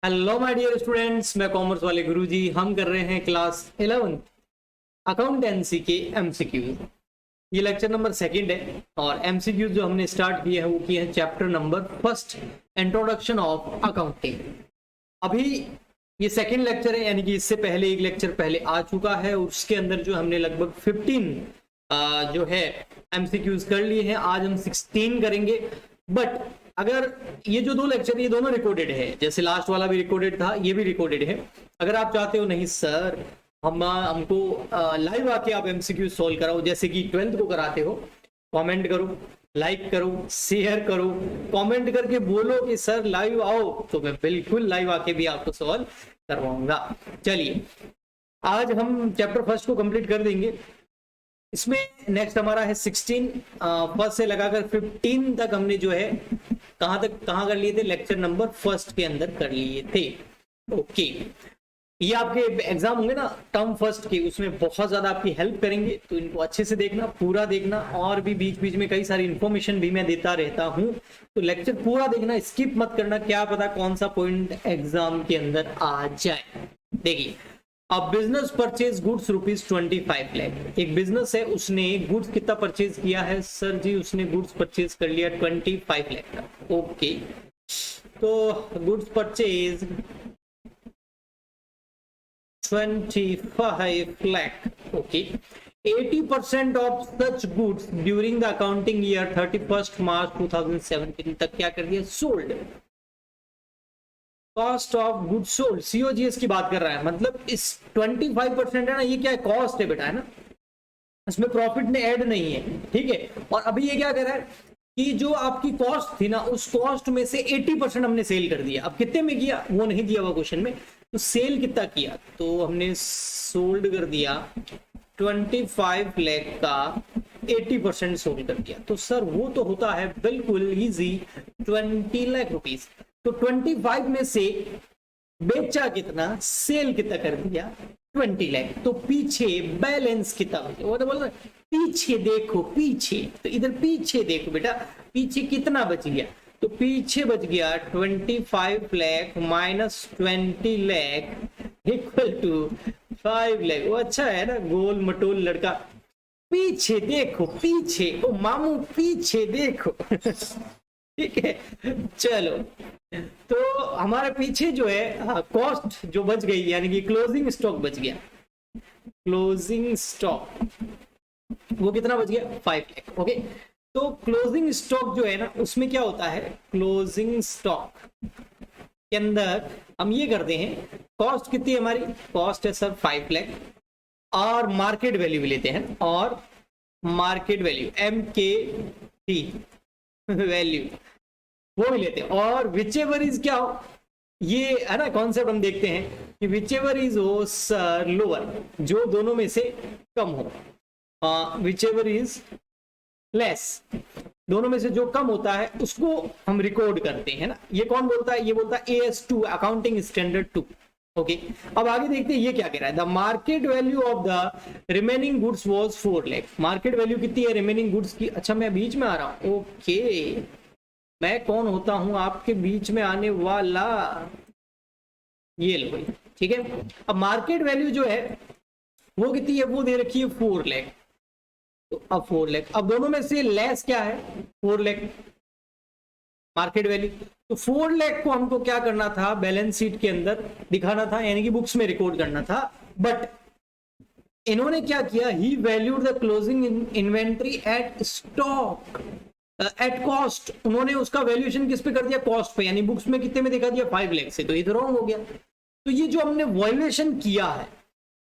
Hello my dear students, मैं commerce वाले गुरुजी। हम कर रहे हैं क्लास 11 अकाउंटेंसी के एमसीक्यूज। ये लेक्चर नंबर 2 है और एमसीक्यूज जो हमने स्टार्ट किए हैं वो किए हैं chapter number 1 introduction of accounting. अभी ये सेकंड लेक्चर है, यानी कि इससे पहले एक लेक्चर पहले आ चुका है। उसके अंदर जो हमने लगभग 15 जो है एमसीक्यूज कर लिए हैं। आज हम 16 करेंगे। बट अगर ये जो 2 लेक्चर ये दोनों रिकॉर्डेड है, जैसे लास्ट वाला भी रिकॉर्डेड था, ये भी रिकॉर्डेड है। अगर आप चाहते हो नहीं सर हमको लाइव आके आप एमसीक्यू सॉल्व कराओ जैसे कि 12th को कराते हो, कमेंट करो, लाइक करो, शेयर करो, कमेंट करके बोलो कि सर लाइव आओ, तो मैं बिल्कुल लाइव आके भी आपको सॉल्व करवाऊंगा। चलिए आज हम चैप्टर 1 को कंप्लीट कर देंगे। इसमें नेक्स्ट हमारा है 16 फर्स्ट से लगाकर 15 तक हमने जो है कहां कर लिए थे, लेक्चर नंबर 1 के अंदर कर लिए थे। ओके, ये आपके एग्जाम होंगे ना टर्म फर्स्ट के, उसमें बहुत ज्यादा आपकी हेल्प करेंगे, तो इनको अच्छे से देखना, पूरा देखना। और भी बीच बीच में कई सारी इंफॉर्मेशन भी मैं देता रहता हूं, तो लेक्चर पूरा देखना, स्किप मत करना। क्या पता कौन सा पॉइंट एग्जाम के अंदर आ जाए। देखिए, अब बिजनेस परचेज गुड्स ₹25 लाख। एक बिजनेस है, उसने गुड्स कितना परचेज किया है सर जी? उसने गुड्स परचेज कर लिया 25 लाख का। ओके, तो goods purchase 25 lakh. Okay, 80% of such goods during the accounting year 31 मार्च 2017 तक क्या कर दिया? Sold. Cost of good sold, COGS की बात कर रहा है, मतलब इस 25% है ना, ये क्या है? कॉस्ट है बेटा, है ना, इसमें प्रॉफिट ने ऐड नहीं है। ठीक है, और अभी ये क्या कर रहा है कि जो आपकी कॉस्ट थी ना, उस कॉस्ट में से 80% हमने सेल कर दिया। अब कितने में किया वो नहीं दिया हुआ क्वेश्चन में, तो सेल कितना किया? तो हमने सोल्ड कर दिया 25 लाख का 80% सोल्ड कर दिया। तो सर वो तो होता है बिल्कुल इजी 20 लाख रुपीज। तो 25 में से बेचा कितना, सेल कितना कर दिया? 20 लाख। तो पीछे बैलेंस कितना बचा? वो तो बोल रहा पीछे देखो, पीछे, तो इधर पीछे देखो बेटा, पीछे कितना बच गया? तो पीछे बच गया 25 lakh minus 20 lakh equal to 5 lakh. वो अच्छा है ना, गोल मटोल लड़का। पीछे देखो, पीछे, ओ मामू पीछे देखो। ठीक है, चलो, तो हमारे पीछे जो है कॉस्ट जो बच गई, यानी कि क्लोजिंग स्टॉक बच गया। क्लोजिंग स्टॉक वो कितना बच गया? 5 लाख। ओके, तो क्लोजिंग स्टॉक जो है ना, उसमें क्या होता है, क्लोजिंग स्टॉक के अंदर हम ये करते हैं, कॉस्ट कितनी है हमारी? कॉस्ट है सर 5 लाख, और मार्केट वैल्यू भी लेते हैं, और मार्केट वैल्यू MKT वैल्यू वो भी लेते हैं, और विच एवर इज क्या हो, ये है ना कॉन्सेप्ट हम देखते हैं कि विच एवर इज हो सर लोअर, जो दोनों में से कम हो, विच एवर इज लेस, दोनों में से जो कम होता है उसको हम रिकॉर्ड करते हैं ना। ये कौन बोलता है? ये बोलता है AS2, अकाउंटिंग स्टैंडर्ड 2। ओके, अब आगे देखते हैं ये क्या कह रहा है। The market value of the remaining goods was 4 lakh. Market value कितनी है रिमेनिंग गुड्स की? अच्छा, मैं बीच में आ रहा हूं। ओके, मैं कौन होता हूं आपके बीच में आने वाला? ये लो भाई, ठीक है। अब मार्केट वैल्यू जो है वो कितनी है? वो दे रखी है 4 लाख। तो अब 4 लाख, अब दोनों में से लेस क्या है? 4 लाख मार्केट वैल्यू। तो 4 लाख को हमको क्या करना था? बैलेंस शीट के अंदर दिखाना था, यानी कि बुक्स में रिकॉर्ड करना था। बट इन्होंने क्या किया? He valued the closing inventory at stock at cost. उन्होंने उसका वैल्यूएशन किस पे कर दिया? कॉस्ट पे, यानी बुक्स में कितने में दिखा दिया? 5 लाख से। तो ये तो रॉन्ग हो गया। तो ये जो हमने वैल्यूएशन किया है,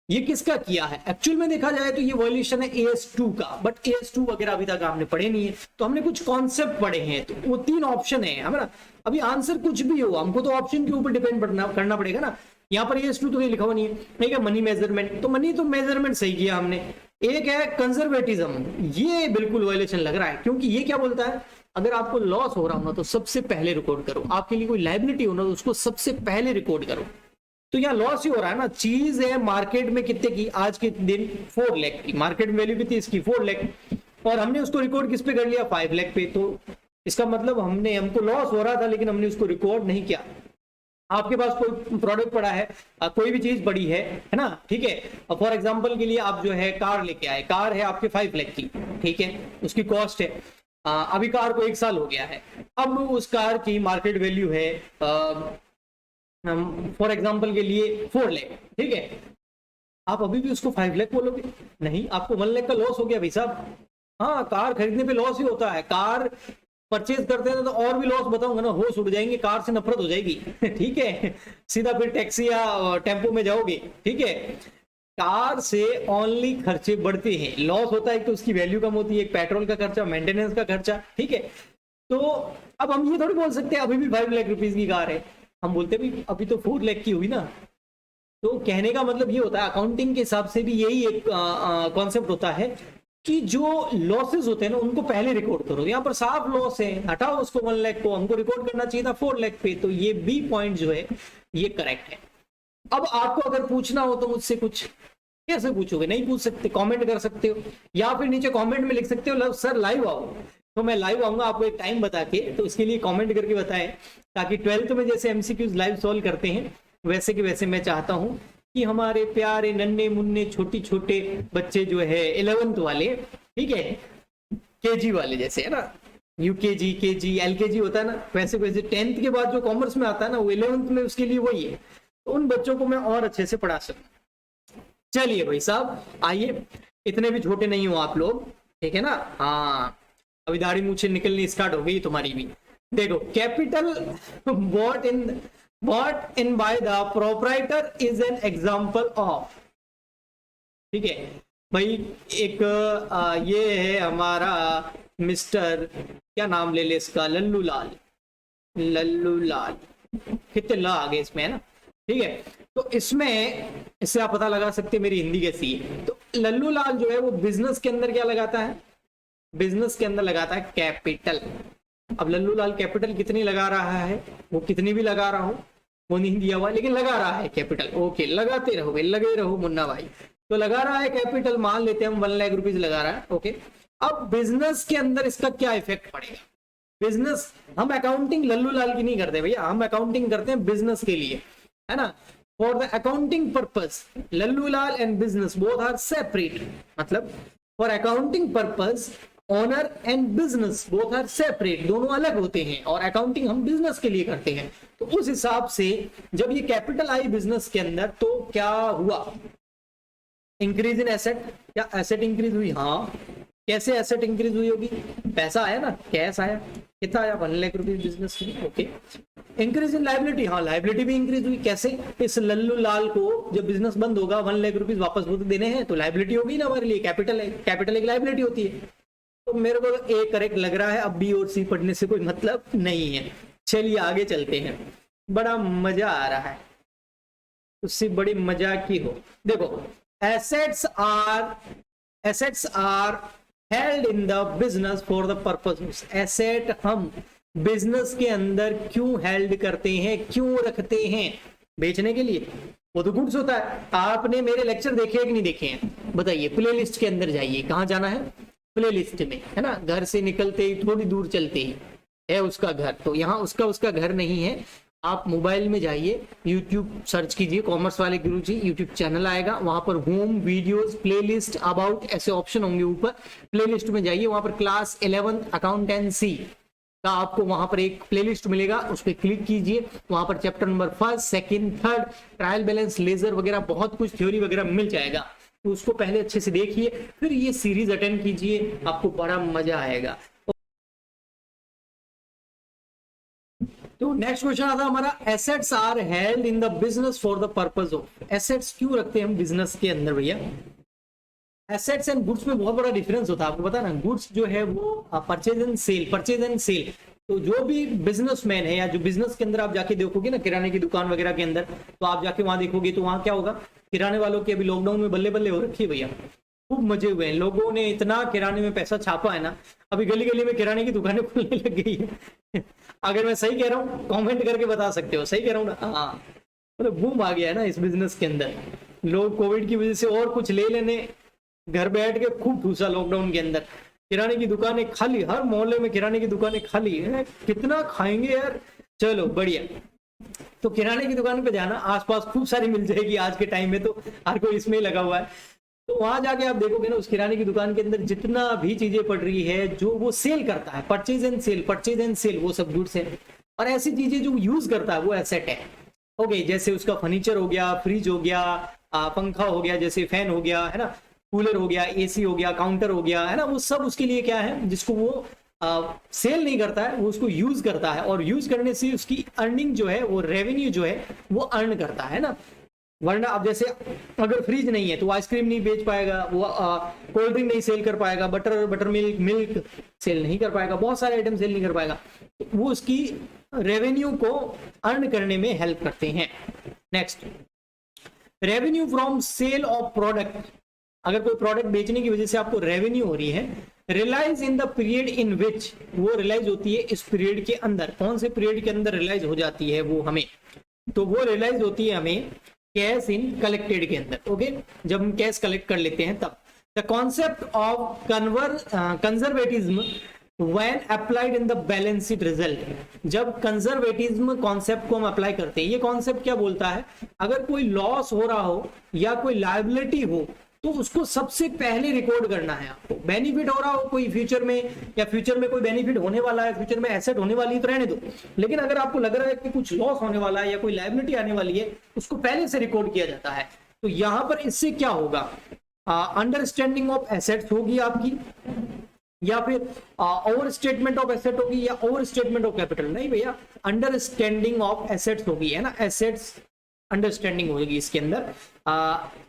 ये किसका किया है? एक्चुअल में देखा जाए तो ये वैल्यूएशन है AS2 का, बट AS2 वगैरह अभी तक हमने पढ़े नहीं है, तो हमने कुछ कॉन्सेप्ट पढ़े हैं। तो वो 3 ऑप्शन है हमारा। अभी आंसर कुछ भी हो, हमको तो ऑप्शन के ऊपर डिपेंड करना पड़ेगा ना। यहाँ पर AS2 तो कहीं लिखा हुआ नहीं है। ठीक है, मनी मेजरमेंट, तो मनी तो मेजरमेंट सही किया हमने। एक है कंजर्वेटिज्म, ये बिल्कुल वैल्यूएशन लग रहा है, क्योंकि ये क्या बोलता है? अगर आपको लॉस हो रहा हो ना तो सबसे पहले रिकॉर्ड करो, आपके लिए कोई लायबिलिटी हो ना तो उसको सबसे पहले रिकॉर्ड करो। तो यहाँ लॉस ही हो रहा है ना। चीज है मार्केट में कितने की? आज के दिन 4 लाख की मार्केट वैल्यू कितनी इसकी? 4 लाख, और हमने उसको रिकॉर्ड किस पे कर लिया? 5 लाख पे। तो इसका मतलब हमको लॉस हो रहा था लेकिन हमने उसको रिकॉर्ड नहीं किया। आपके पास कोई प्रोडक्ट पड़ा है, कोई भी चीज पड़ी है ना, ठीक है। फॉर एग्जांपल के लिए आप जो है कार लेके आए, कार है आपके 5 लाख की, ठीक है, उसकी कॉस्ट है, अभी कार को 1 साल हो गया है, अब उस कार की मार्केट वैल्यू है फॉर एग्जांपल के लिए 4 लाख, ठीक है। आप अभी भी उसको 5 लाख बोलोगे? नहीं, आपको 1 लाख का लॉस हो गया भाई साहब। हाँ, कार खरीदने पे लॉस ही होता है, कार परचेज करते हैं तो और भी लॉस बताऊंगा ना, होश उड़ जाएंगे, कार से नफरत हो जाएगी ठीक है, सीधा फिर टैक्सी या टेम्पो में जाओगे, ठीक है। कार से ओनली खर्चे बढ़ते हैं, लॉस होता है, तो उसकी वैल्यू कम होती है, एक पेट्रोल का खर्चा, मेंटेनेंस का खर्चा, ठीक है। तो अब हम ये थोड़ी बोल सकते हैं अभी भी 5 लाख रुपीज की कार है, हम बोलते भी अभी तो 4 लाख की हुई ना। तो कहने का मतलब ये होता है, अकाउंटिंग के हिसाब से भी यही एक कॉन्सेप्ट होता है कि जो लॉसेस होते हैं ना उनको पहले रिकॉर्ड करो। यहाँ पर साफ लॉस है, हटाओ उसको 1 लाख को, हमको रिकॉर्ड करना चाहिए था 4 लाख पे। तो ये बी पॉइंट जो है ये करेक्ट है। अब आपको अगर पूछना हो तो मुझसे कुछ, कैसे पूछोगे? नहीं पूछ सकते, कमेंट कर सकते हो, या फिर नीचे कमेंट में लिख सकते हो सर लाइव आओ, तो मैं लाइव आऊंगा आपको एक टाइम बता के, तो इसके लिए कमेंट करके बताएं, ताकि 12th में जैसे एमसीक्यूज लाइव सॉल्व करते हैं वैसे कि वैसे मैं चाहता हूं कि हमारे प्यारे नन्हे मुन्ने छोटी छोटे बच्चे जो है 11th वाले, ठीक है, केजी वाले जैसे है ना, यूकेजी, केजी, एलकेजी होता है ना, वैसे वैसे 10th के बाद जो कॉमर्स में आता है ना वो 11th में उसके लिए वही है, तो उन बच्चों को मैं और अच्छे से पढ़ा सकूं। चलिए भाई साहब आइए, इतने भी छोटे नहीं हो आप लोग, ठीक है ना। हाँ, अभी दाढ़ी मूछें निकलनी स्टार्ट हो गई तुम्हारी भी। देखो, capital bought in by the proprietor is an example of, ठीक है भाई। एक ये है हमारा मिस्टर, क्या नाम ले ले इसका, लल्लू लाल, लल्लू लाल, कितने ला आगे इसमें है ना, ठीक है। तो इसमें इससे आप पता लगा सकते हैं मेरी हिंदी कैसी है। तो लल्लू लाल जो है वो बिजनेस के अंदर क्या लगाता है, बिजनेस के अंदर लगाता है कैपिटल। अब लल्लू लाल कैपिटल कितनी लगा रहा है, वो कितनी भी लगा रहा हो, वो नहीं दिया हुआ लेकिन लगा रहा है कैपिटल, ओके, लगाते रहो भाई, लगे रहो मुन्ना भाई। तो लगा रहा है कैपिटल, मान लेते हैं हम 1 लाख रुपीज लगा रहा है, ओके। अब बिजनेस के अंदर इसका क्या इफेक्ट पड़ेगा? बिजनेस, हम अकाउंटिंग लल्लू लाल की नहीं करते भैया, हम अकाउंटिंग करते हैं बिजनेस के लिए, है ना। For the accounting purpose Lallu Lal and business both are separate, मतलब for accounting purpose owner and business both are separate, दोनों अलग होते हैं, और अकाउंटिंग हम बिजनेस के लिए करते हैं। तो उस हिसाब से जब ये कैपिटल आई बिजनेस के अंदर तो क्या हुआ, इंक्रीज इन एसेट, क्या एसेट इंक्रीज हुई? हाँ, कैसे एसेट इंक्रीज हुई होगी? पैसा आया ना, कैश आया, कितना आया, 1 लाख रुपीज बिजनेस में, ओके। इंक्रीज इन लाइबिलिटी, हाँ लाइबिलिटी भी इंक्रीज हुई, कैसे? इस लल्लू लाल को जब बिजनेस बंद होगा 1 लाख रुपीज वापस देने हैं, तो लाइबिलिटी होगी ना हमारे लिए, कैपिटल है, कैपिटल एक लाइबिलिटी होती है। तो मेरे को ए करेक्ट लग रहा है, अब बी और सी पढ़ने से कोई मतलब नहीं है। चलिए आगे चलते हैं, बड़ा मजा आ रहा है, उससे बड़ी मजा की हो। देखो, assets are held in the business for the purpose, asset हम बिजनेस के अंदर क्यों हेल्ड करते हैं, क्यों रखते हैं? बेचने के लिए, वो तो गुड्स होता है। आपने मेरे लेक्चर देखे कि नहीं देखे हैं बताइए, प्ले लिस्ट के अंदर जाइए, कहाँ जाना है, प्ले लिस्ट में, है ना। घर से निकलते ही थोड़ी दूर चलते ही है उसका घर, तो यहाँ उसका घर नहीं है। आप मोबाइल में जाइए, यूट्यूब सर्च कीजिए, कॉमर्स वाले गुरुजी यूट्यूब चैनल आएगा, वहां पर होम, वीडियोस, प्लेलिस्ट, अबाउट ऐसे ऑप्शन होंगे ऊपर। प्लेलिस्ट में जाइए, वहां पर क्लास 11 अकाउंटेंसी का आपको वहां पर एक प्लेलिस्ट मिलेगा, उस पर क्लिक कीजिए, वहां पर chapter number 1, 2, 3 trial balance, ledger वगैरह बहुत कुछ थ्योरी वगैरह मिल जाएगा। तो उसको पहले अच्छे से देखिए, फिर ये सीरीज अटेंड कीजिए, आपको बड़ा मजा आएगा। तो नेक्स्ट क्वेश्चन आता है हमारा, assets are held in the business for the purpose of, assets क्यों रखते हैं हम बिजनेस के अंदर भैया? एसेट्स एंड गुड्स में बहुत बड़ा डिफरेंस होता है, आपको पता है ना। गुड्स जो है वो परचेज एंड सेल, तो जो भी बिजनेसमैन है या जो बिजनेस के अंदर आप जाके देखोगे ना, किराने की दुकान वगैरह के अंदर, तो आप जाके वहां देखोगे तो वहां क्या होगा, किराने वालों की अभी लॉकडाउन में बल्ले बल्ले हो रखी है भैया, खूब मजे हुए हैं, लोगों ने इतना किराने में पैसा छापा है ना, अभी गली गली में किराने की दुकानें खुलने लग गई है अगर मैं सही कह रहा हूँ कमेंट करके बता सकते हो, सही कह रहा हूँ ना? हाँ, मतलब बूम आ गया है ना इस बिजनेस के अंदर। लोग कोविड की वजह से और कुछ ले लेने घर बैठ के खूब ठूसा लॉकडाउन के अंदर, किराने की दुकानें खाली, हर मोहल्ले में किराने की दुकानें खाली है, कितना खाएंगे यार। चलो बढ़िया, तो किराने की दुकान पे जाना, आसपास खूब सारी मिल जाएगी आज के टाइम में, तो हर कोई इसमें ही लगा हुआ है। तो वहां जाके आप देखोगे ना, उस किराने की दुकान के अंदर जितना भी चीजें पड़ रही है जो वो सेल करता है, परचेज एंड सेल, वो सब गुड्स है। और ऐसी चीजें जो यूज करता है वो एसेट है। ओके, जैसे उसका फर्नीचर हो गया, फ्रिज हो गया, पंखा हो गया, जैसे फैन हो गया, है ना, कूलर हो गया, एसी हो गया, काउंटर हो गया, है ना, वो सब उसके लिए क्या है, जिसको वो सेल नहीं करता है, वो उसको यूज करता है, और यूज करने से उसकी अर्निंग जो है, वो रेवेन्यू जो है वो अर्न करता है ना। वरना अब जैसे अगर फ्रिज नहीं है तो आइसक्रीम नहीं बेच पाएगा, वो कोल्ड ड्रिंक नहीं सेल कर पाएगा, बटर मिल्क सेल नहीं कर पाएगा, बहुत सारे आइटम सेल नहीं कर पाएगा। वो उसकी रेवेन्यू को अर्न करने में हेल्प करते हैं। Next, revenue from sale of product. अगर कोई प्रोडक्ट बेचने की वजह से आपको रेवेन्यू हो रही है, realise in the period in which, वो रिलाइज होती है इस पीरियड के अंदर। कौन से पीरियड के अंदर रिलाइज हो जाती है वो हमें, तो वो रिलाइज होती है हमें कैश इन कलेक्टेड के अंदर। ओके, जब हम कैश कलेक्ट कर लेते हैं तब। The concept of conservatism when applied in the balance sheet result. जब कंजर्वेटिज्म कॉन्सेप्ट को हम अप्लाई करते हैं, ये कॉन्सेप्ट क्या बोलता है, अगर कोई लॉस हो रहा हो या कोई लायबिलिटी हो तो उसको सबसे पहले रिकॉर्ड करना है आपको। बेनिफिट हो रहा हो कोई फ्यूचर में, या फ्यूचर में कोई बेनिफिट होने वाला है, फ्यूचर में एसेट होने वाली है तो रहने दो, लेकिन अगर आपको लग रहा है कि कुछ लॉस होने वाला है या कोई लायबिलिटी आने वाली है, उसको पहले से रिकॉर्ड किया जाता है। तो यहां पर इससे क्या होगा, अंडरस्टैंडिंग ऑफ एसेट्स होगी आपकी, या फिर ओवर स्टेटमेंट ऑफ एसेट होगी, या ओवर स्टेटमेंट ऑफ कैपिटल। नहीं भैया, अंडरस्टैंडिंग ऑफ एसेट्स होगी, है ना, एसेट्स अंडरस्टैंडिंग होगी इसके अंदर।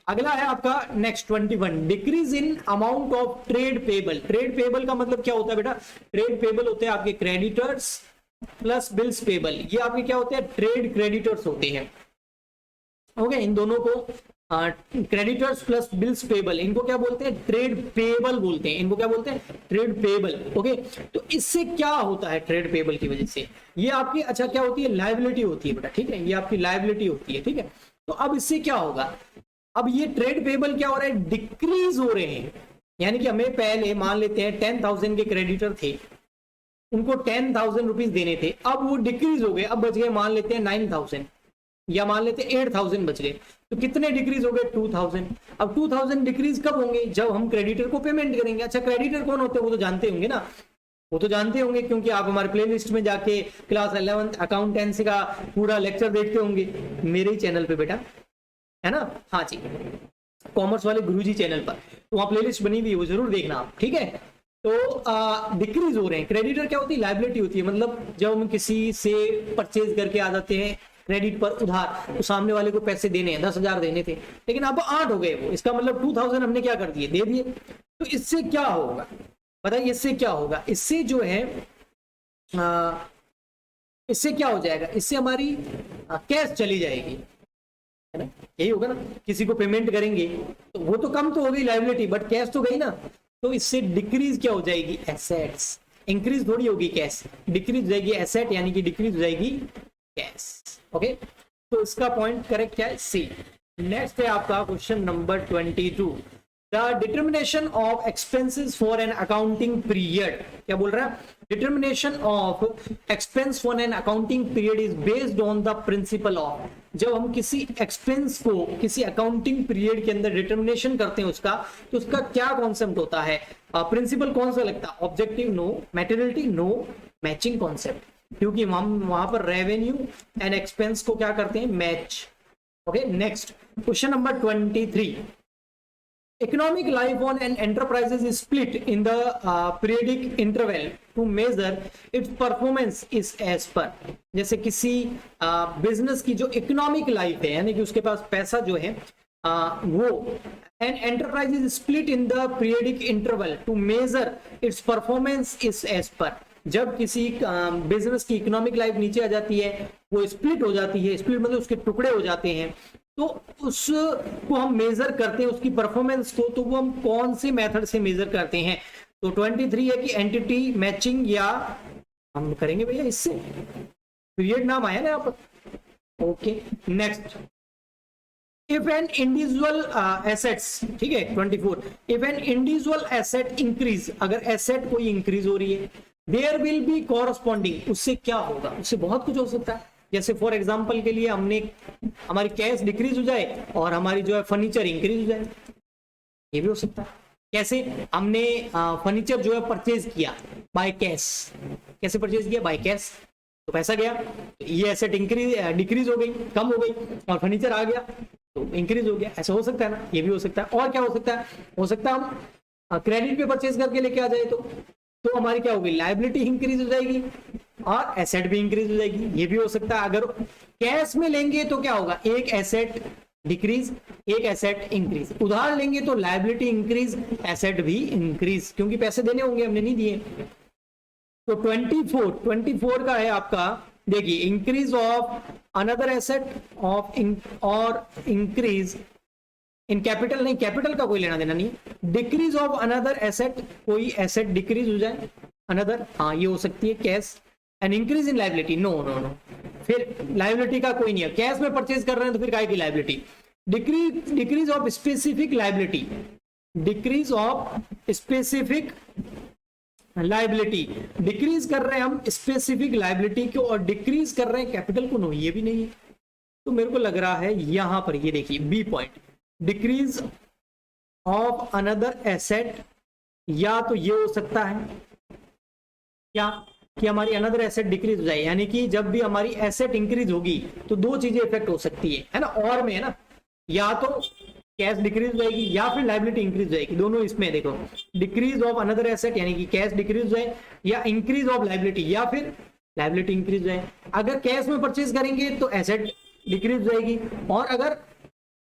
अगला है आपका next 21, decrease in amount of trade payable. Trade payable का मतलब क्या होता है बेटा, ट्रेड पेबल होते हैं आपके क्रेडिटर्स प्लस बिल्स पेबल। ये आपके क्या होते हैं, ट्रेड क्रेडिटर्स होते हैं। ओके, इन दोनों को क्रेडिटर्स प्लस बिल्स पेबल, इनको क्या बोलते हैं, ट्रेड पेबल बोलते हैं। इनको क्या बोलते हैं, ट्रेड पेबल। ओके, तो इससे क्या होता है, ट्रेड पेबल की वजह से ये आपकी, अच्छा क्या होती है, लायबिलिटी होती है बेटा, ठीक है, ये आपकी लायबिलिटी होती है, ठीक है। तो अब इससे क्या होगा, अब ये ट्रेड पेबल क्या हो रहा है, डिक्रीज हो रहे हैं। यानी कि हमें पहले मान लेते हैं 10,000 के क्रेडिटर थे, उनको 10,000 रुपीज देने थे, अब वो डिक्रीज हो गए, अब बच गए मान लेते हैं 9,000, या मान लेते हैं 8,000 बच गए। तो कितने डिक्रीज हो गए, 2,000। अब 2,000 डिक्रीज कब होंगे, जब हम क्रेडिटर को पेमेंट करेंगे। अच्छा, क्रेडिटर कौन होते हैं, वो तो जानते होंगे ना, वो तो जानते होंगे, क्योंकि आप हमारे प्लेलिस्ट में जाके क्लास 11 अकाउंटेंसी का पूरा लेक्चर देखते होंगे मेरे ही चैनल पे बेटा, है ना। हाँ जी, कॉमर्स वाले गुरुजी चैनल पर, तो वहाँ प्लेलिस्ट बनी हुई है, वो जरूर देखना आप, ठीक है। तो डिक्रीज हो रहे हैं। क्रेडिटर क्या होती है, लायबिलिटी होती है, मतलब जब हम किसी से परचेज करके आ जाते हैं क्रेडिट पर उधार, तो सामने वाले को पैसे देने हैं, 10,000 देने थे, लेकिन अब 8 हो गए वो, इसका मतलब 2,000 हमने क्या कर दिए, दे दिए। तो इससे क्या होगा बताइए, इससे क्या होगा, इससे जो है इससे क्या हो जाएगा, इससे हमारी कैश चली जाएगी, है ना, यही होगा ना। किसी को पेमेंट करेंगे तो वो तो कम तो हो गई लायबिलिटी, बट कैश तो गई ना। तो इससे डिक्रीज क्या हो जाएगी, एसेट्स। इंक्रीज थोड़ी होगी कैश, डिक्रीज हो जाएगी एसेट, यानी कि डिक्रीज हो जाएगी कैश। ओके, तो इसका पॉइंट करेक्ट क्या है, सी। नेक्स्ट है आपका question number 22, the determination of expenses for an accounting period. क्या बोल रहा है, determination of expense for an accounting period is based on the principle of. जब हम किसी एक्सपेंस को किसी अकाउंटिंग पीरियड के अंदर डिटर्मिनेशन करते हैं उसका, तो उसका क्या कॉन्सेप्ट होता है, प्रिंसिपल कौन सा लगता है, objective no, materiality no, matching concept, क्योंकि हम वहां पर रेवेन्यू एंड एक्सपेंस को क्या करते हैं, match. Okay, next question number 23, economic life on an enterprises is split in the periodic interval to measure its performance is as per। जैसे किसी बिजनेस की जो इकोनॉमिक लाइफ है, यानी कि उसके पास पैसा जो है वो, an enterprise is split in the periodic interval to measure its performance is as per। जब किसी बिजनेस की इकोनॉमिक लाइफ नीचे आ जाती है, वो स्प्लिट हो जाती है, स्प्लिट मतलब उसके टुकड़े हो जाते हैं, तो उसको हम मेजर करते हैं उसकी परफॉर्मेंस को, तो वो हम कौन से मेथड से मेजर करते हैं। तो 23 है कि एंटिटी मैचिंग, या हम करेंगे भैया इससे, पीरियड नाम आया ना यहाँ पर। Okay, next, if an individual assets, ठीक है 24, if an individual asset increase, अगर एसेट कोई इंक्रीज हो रही है, देयर विल बी कॉरस्पॉन्डिंग, उससे क्या होगा, उससे बहुत कुछ हो सकता है। जैसे फॉर एग्जांपल के लिए हमने हमारी कैश डिक्रीज हो जाए और हमारी जो है फर्नीचर इंक्रीज हो जाए, ये भी हो सकता है। कैसे? हमने फर्नीचर जो है परचेज किया बाय कैश, कैसे परचेज किया? बाय कैश, तो पैसा गया, ये एसेट डिक्रीज हो गई, कम हो गई, और फर्नीचर आ गया तो इंक्रीज हो गया। ऐसा हो सकता है ना, ये भी हो सकता है। और क्या हो सकता है? हो सकता है हम क्रेडिट पे परचेज करके लेके आ जाए तो हमारी क्या होगी? लायबिलिटी इंक्रीज हो जाएगी और एसेट भी इंक्रीज हो जाएगी, ये भी हो सकता है। अगर कैश में लेंगे तो क्या होगा? एक एसेट डिक्रीज, एक एसेट इंक्रीज। उधार लेंगे तो लायबिलिटी इंक्रीज, एसेट भी इंक्रीज, क्योंकि पैसे देने होंगे, हमने नहीं दिए। तो 24 का है आपका, देखिए, इंक्रीज ऑफ अनदर एसेट और इंक्रीज इन कैपिटल, नहीं कैपिटल का कोई लेना देना नहीं। डिक्रीज ऑफ अनदर एसेट, कोई एसेट डिक्रीज हो जाए अनदर, हाँ ये हो सकती है cash. And increase in liability, no no no, फिर लायबिलिटी का कोई नहीं है। कैश में परचेज कर रहे हैं तो फिर काय की liability? Decrease of specific liability, decrease of specific liability, decrease कर रहे हैं हम स्पेसिफिक लायबिलिटी को और डिक्रीज कर रहे हैं कैपिटल को, नो ये भी नहीं है। तो मेरे को लग रहा है यहां पर, ये देखिए B point, decrease of another asset, या तो ये हो सकता है क्या कि हमारी अनदर एसेट डिक्रीज हो जाए, यानी कि जब भी हमारी एसेट इंक्रीज होगी तो दो चीजें इफेक्ट हो सकती है ना, और में है ना, या तो कैश डिक्रीज हो जाएगी या फिर लायबिलिटी इंक्रीज हो जाएगी, दोनों इसमें देखो, डिक्रीज ऑफ अनदर एसेट यानी कि कैश डिक्रीज हो जाए, या इंक्रीज ऑफ लायबिलिटी, या फिर लायबिलिटी इंक्रीज हो जाए। अगर कैश में परचेज करेंगे तो एसेट डिक्रीज हो जाएगी, और अगर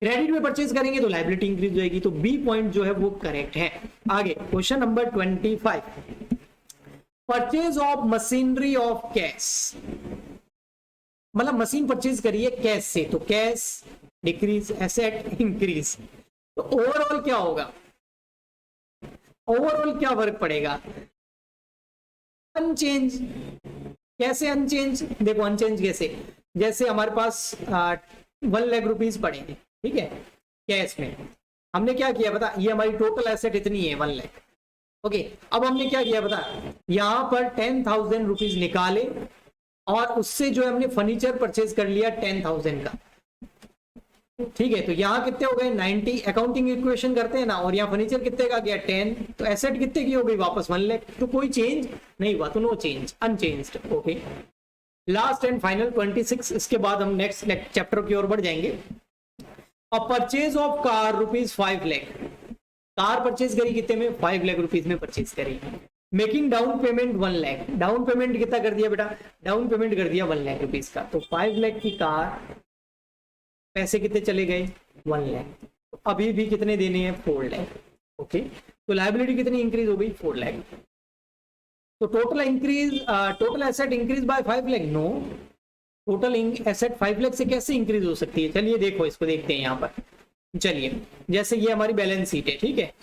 क्रेडिट में परचेज करेंगे तो लायबिलिटी इंक्रीज हो जाएगी। तो बी पॉइंट जो है वो करेक्ट है। आगे question number 25, purchase of machinery of cash, मतलब मशीन परचेज करिए कैश से, तो कैश डिक्रीज, एसेट इंक्रीज, तो ओवरऑल क्या होगा? ओवरऑल क्या फर्क पड़ेगा? अनचेंज। कैसे अनचेंज? देखो अनचेंज कैसे, जैसे हमारे पास 1 लाख रुपीज पड़े हैं, ठीक है, कैश में। हमने क्या किया पता, ये हमारी टोटल एसेट इतनी है 1 लाख, ओके। अब हमने क्या किया पता, यहां पर 10,000 रुपीज निकाले और उससे जो है हमने फर्नीचर परचेज कर लिया 10,000 का, ठीक है। तो यहाँ कितने हो गए? 90, अकाउंटिंग इक्वेशन करते हैं ना, और यहाँ फर्नीचर कितने का गया? 10, तो एसेट कितने की हो गई वापस? 1 लाख। तो कोई चेंज नहीं हुआ, तो no change, unchanged, okay. Last and final 26, इसके बाद हम नेक्स्ट चैप्टर की ओर बढ़ जाएंगे। और purchase of car ₹5 lakh, car purchase करी कितने में? 5 लाख रुपीज में परचेज करी। Making down payment 1 lakh, down payment कितना कर दिया बेटा? डाउन पेमेंट कर दिया 1 लाख रुपीज का। तो 5 लाख की कार, पैसे कितने चले गए? 1 लाख। तो अभी भी कितने देने हैं? 4 लाख, ओके। तो लायबिलिटी कितनी इंक्रीज हो गई? 4 लाख। तो total increase, total asset increase by 5 lakh, no, total asset 5 lakh से कैसे इंक्रीज हो सकती है? चलिए देखो, इसको देखते हैं यहाँ पर। चलिए, जैसे ये हमारी बैलेंस शीट है, ठीक है,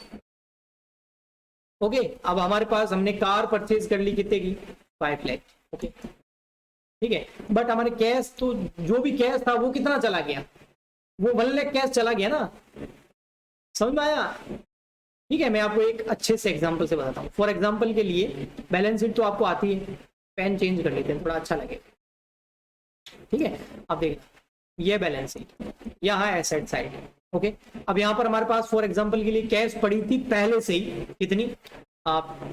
ओके। अब हमारे पास हमने कार परचेज कर ली कितने की? 5 लाख, ओके, ठीक है। बट हमारे कैश, तो जो भी कैश था वो कितना चला गया? वो 1 लाख कैश चला गया ना, समझ में आया? ठीक है, मैं आपको एक अच्छे से एग्जांपल से बताता हूँ। फॉर एग्जांपल के लिए, बैलेंस शीट तो आपको आती है, पेन चेंज कर लेते हैं थोड़ा अच्छा लगे, ठीक है। अब देखना, ये बैलेंस शीट, यहाँ एसेट साइड, ओके। अब यहाँ पर हमारे पास फॉर एग्जांपल के लिए कैश पड़ी थी पहले से ही, कितनी?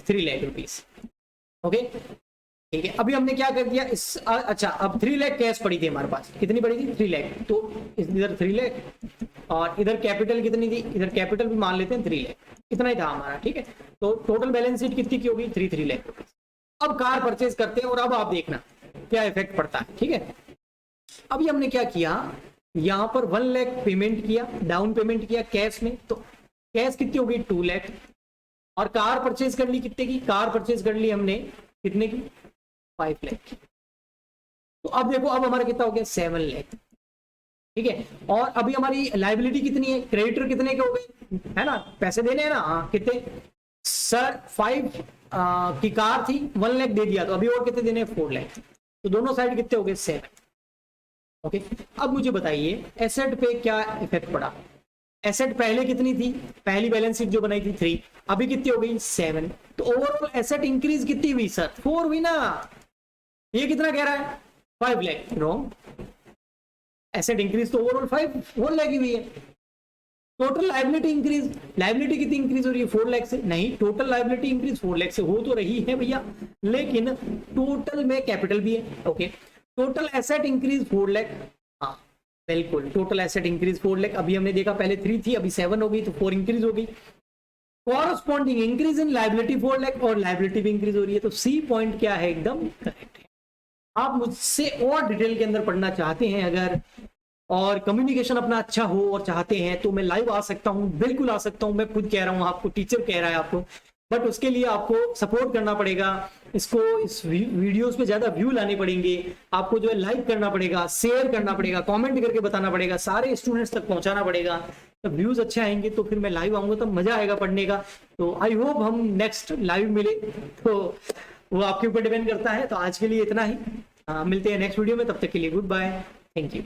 3 लाख रुपीज, ओके, ठीक है। अभी हमने क्या कर दिया अच्छा, अब 3 लाख कैश पड़ी थी हमारे पास, कितनी पड़ी थी? 3 लाख। तो इधर 3 लाख और इधर कैपिटल कितनी थी? इधर कैपिटल भी मान लेते हैं 3 लाख, इतना ही था हमारा, ठीक है। तो टोटल बैलेंस शीट कितनी की होगी? 3 लाख रुपीज। अब कार परचेज करते हैं और अब आप देखना क्या इफेक्ट पड़ता है, ठीक है। अभी हमने क्या किया, यहाँ पर 1 लाख पेमेंट किया, डाउन पेमेंट किया कैश में, तो कैश कितनी हो गई? 2 लाख। और कार परचेज कर ली कितने की? कार परचेज कर ली हमने कितने की? 5 लाख। तो अब देखो, अब हमारा कितना हो गया? 7 लाख, ठीक है। और अभी हमारी लायबिलिटी कितनी है? क्रेडिटर कितने के हो गए, है ना, पैसे देने हैं ना, हाँ, कितने? सर 5 की कार थी, 1 लाख दे दिया, तो अभी और कितने देने? 4 लाख। तो दोनों साइड कितने हो गए? 7, ओके। अब मुझे बताइए एसेट पे क्या इफेक्ट पड़ा? एसेट पहले कितनी थी? पहली बैलेंस शीट जो बनाई थी 3, अभी कितनी हो गई? 7। तो ओवरऑल एसेट इंक्रीज कितनी हुई सर? 4 हुई ना। ये कितना कह रहा है? 5 लाख, रॉन्ग। एसेट इंक्रीज तो ओवरऑल 5 लाख ही हुई है। टोटल लाइबिलिटी इंक्रीज, लाइबिलिटी कितनी इंक्रीज हो रही है 4 लाख से? नहीं, टोटल लाइबिलिटी इंक्रीज 4 लाख से हो तो रही है भैया, लेकिन टोटल में कैपिटल भी है। Okay, total asset increase 4 lakh, हाँ बिल्कुल, टोटल एसेट इंक्रीज 4 लाख। अभी हमने देखा पहले 3 थी, अभी 7 हो गई, तो 4 इंक्रीज हो गई। Corresponding increase in liability 4 lakh, और लाइबिलिटी भी इंक्रीज हो रही है। तो सी पॉइंट क्या है, एकदम करेक्ट है। आप मुझसे और डिटेल के अंदर पढ़ना चाहते हैं अगर, और कम्युनिकेशन अपना अच्छा हो और चाहते हैं, तो मैं लाइव आ सकता हूं, बिल्कुल आ सकता हूं। मैं खुद कह रहा हूं आपको, टीचर कह रहा है आपको, बट उसके लिए आपको सपोर्ट करना पड़ेगा। इसको, इस वीडियोस पे ज्यादा व्यू लाने पड़ेंगे आपको, जो है लाइक करना पड़ेगा, शेयर करना पड़ेगा, कमेंट करके बताना पड़ेगा, सारे स्टूडेंट्स तक पहुंचाना पड़ेगा। तो व्यूज अच्छे आएंगे तो फिर मैं लाइव आऊंगा, तो मजा आएगा पढ़ने का। तो आई होप हम नेक्स्ट लाइव मिले, तो वो आपके ऊपर डिपेंड करता है। तो आज के लिए इतना ही, मिलते हैं नेक्स्ट वीडियो में, तब तक के लिए गुड बाय, थैंक यू।